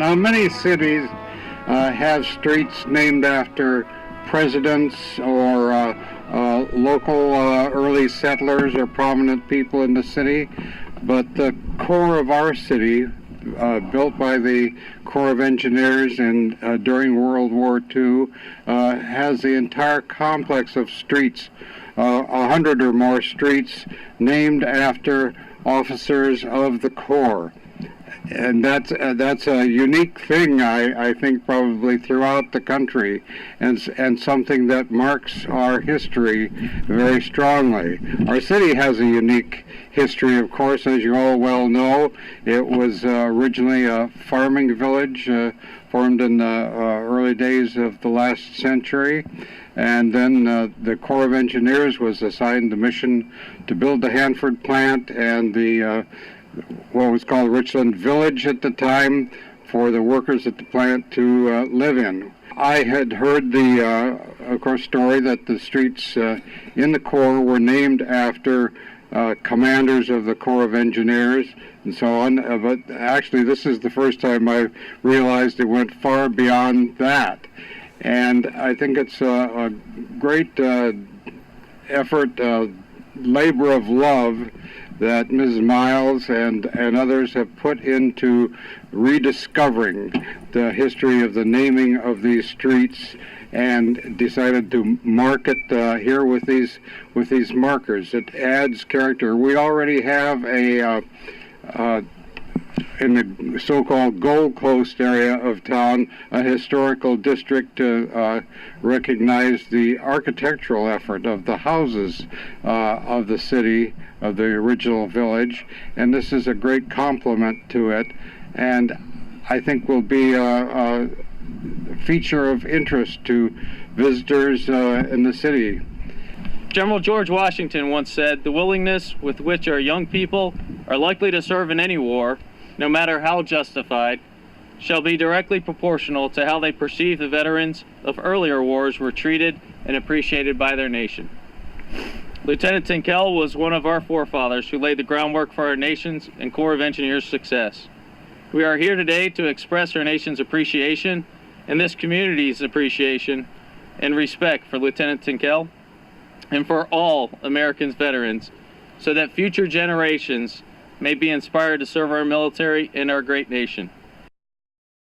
Now, many cities have streets named after presidents or local early settlers or prominent people in the city, but the core of our city, built by the Corps of Engineers during World War II, has the entire complex of streets, 100 or more streets named after officers of the Corps. And that's a unique thing, I think, probably throughout the country, and something that marks our history very strongly. Our city has a unique history, of course, as you all well know. It was originally a farming village formed in the early days of the last century. And then the Corps of Engineers was assigned the mission to build the Hanford plant and the what was called Richland Village at the time for the workers at the plant to live in. I had heard the, of course, story that the streets in the Corps were named after commanders of the Corps of Engineers and so on, but actually this is the first time I realized it went far beyond that. And I think it's a great effort, labor of love that Mrs. Miles and others have put into rediscovering the history of the naming of these streets, and decided to mark it here with these markers. It adds character. We already have a in the so-called Gold Coast area of town, a historical district to recognize the architectural effort of the houses of the city, of the original village, and this is a great complement to it, and I think will be a feature of interest to visitors in the city. General George Washington once said, "The willingness with which our young people are likely to serve in any war, no matter how justified, shall be directly proportional to how they perceive the veterans of earlier wars were treated and appreciated by their nation." Lieutenant Tinkell was one of our forefathers who laid the groundwork for our nation's and Corps of Engineers' success. We are here today to express our nation's appreciation and this community's appreciation and respect for Lieutenant Tinkell and for all Americans' veterans, so that future generations may be inspired to serve our military and our great nation.